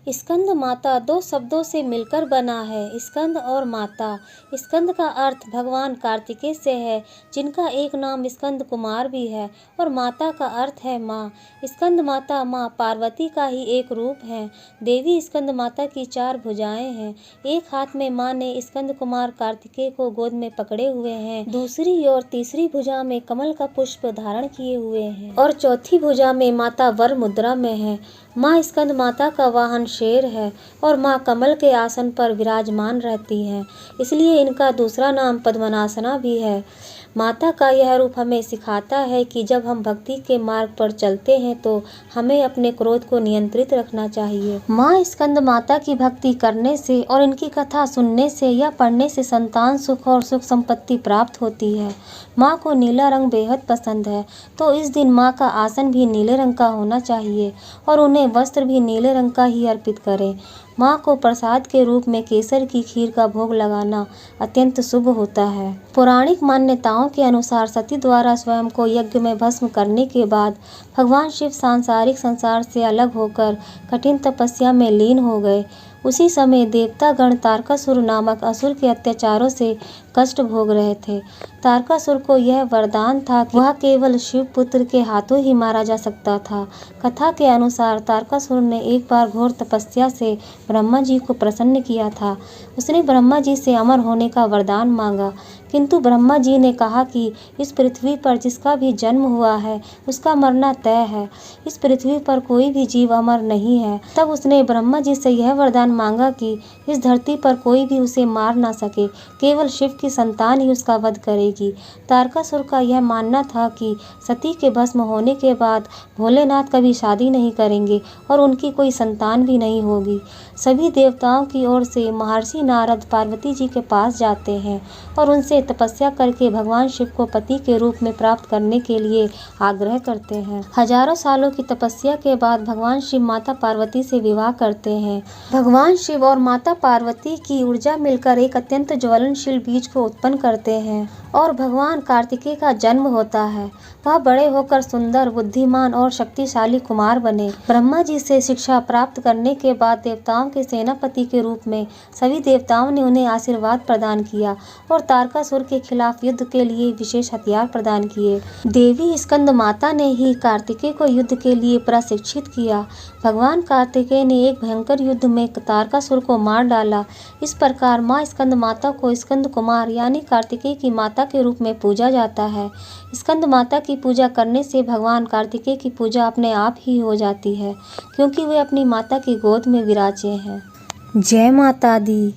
स्कंद माता दो शब्दों से मिलकर बना है, स्कंद और माता। स्कंद का अर्थ भगवान कार्तिकेय से है, जिनका एक नाम स्कंद कुमार भी है, और माता का अर्थ है माँ। स्कंद माता माँ पार्वती का ही एक रूप है। देवी स्कंद माता की 4 भुजाएं हैं। एक हाथ में माँ ने स्कंद कुमार कार्तिकेय को गोद में पकड़े हुए हैं, दूसरी और तीसरी भुजा में कमल का पुष्प धारण किए हुए हैं, और चौथी भुजा में माता वर मुद्रा में है। माँ स्कंद माता का वाहन शेर है और माँ कमल के आसन पर विराजमान रहती हैं, इसलिए इनका दूसरा नाम पद्मनासना भी है। माता का यह रूप हमें सिखाता है कि जब हम भक्ति के मार्ग पर चलते हैं तो हमें अपने क्रोध को नियंत्रित रखना चाहिए। माँ स्कंद माता की भक्ति करने से और इनकी कथा सुनने से या पढ़ने से संतान सुख और सुख संपत्ति प्राप्त होती है। माँ को नीला रंग बेहद पसंद है, तो इस दिन माँ का आसन भी नीले रंग का होना चाहिए और उन्हें वस्त्र भी नीले रंग का ही अर्पित करें। माँ को प्रसाद के रूप में केसर की खीर का भोग लगाना अत्यंत शुभ होता है। पौराणिक मान्यताओं के अनुसार सती द्वारा स्वयं को यज्ञ में भस्म करने के बाद भगवान शिव सांसारिक संसार से अलग होकर कठिन तपस्या में लीन हो गए। उसी समय देवता गण तारकासुर नामक असुर के अत्याचारों से कष्ट भोग रहे थे। तारकासुर को यह वरदान था कि वह केवल शिव पुत्र के हाथों ही मारा जा सकता था। कथा के अनुसार तारकासुर ने एक बार घोर तपस्या से ब्रह्मा जी को प्रसन्न किया था। उसने ब्रह्मा जी से अमर होने का वरदान मांगा, किंतु ब्रह्मा जी ने कहा कि इस पृथ्वी पर जिसका भी जन्म हुआ है उसका मरना तय है। इस पृथ्वी पर कोई भी जीव अमर नहीं है। तब उसने ब्रह्मा जी से यह वरदान मांगा कि इस धरती पर कोई भी उसे मार ना सके, केवल शिव की संतान ही उसका वध करेगी। तारकासुर का यह मानना था कि सती के भस्म होने के बाद भोलेनाथ कभी शादी नहीं करेंगे और उनकी कोई संतान भी नहीं होगी। सभी देवताओं की ओर से महर्षि नारद पार्वती जी के पास जाते हैं और उनसे तपस्या करके भगवान शिव को पति के रूप में प्राप्त करने के लिए आग्रह करते हैं। हजारों सालों की तपस्या के बाद भगवान शिव माता पार्वती से विवाह करते हैं। भगवान शिव और माता पार्वती की ऊर्जा मिलकर एक अत्यंत ज्वलनशील बीज को उत्पन्न करते हैं और भगवान कार्तिकेय का जन्म होता है। वह बड़े होकर सुंदर, बुद्धिमान और शक्तिशाली कुमार बने। ब्रह्मा जी से शिक्षा प्राप्त करने के बाद देवताओं के सेनापति के रूप में सभी देवताओं ने उन्हें आशीर्वाद प्रदान किया और तारकासुर के खिलाफ युद्ध के लिए विशेष हथियार प्रदान किए। देवी स्कंद माता ने ही कार्तिकेय को युद्ध के लिए प्रशिक्षित किया। भगवान कार्तिकेय ने एक भयंकर युद्ध में तारकासुर को मार डाला। इस प्रकार माँ स्कंद माता को स्कंद कुमार यानी कार्तिकेय की माता के रूप में पूजा जाता है। स्कंद माता की पूजा करने से भगवान कार्तिकेय की पूजा अपने आप ही हो जाती है, क्योंकि वे अपनी माता की गोद में विराजे हैं। जय माता दी।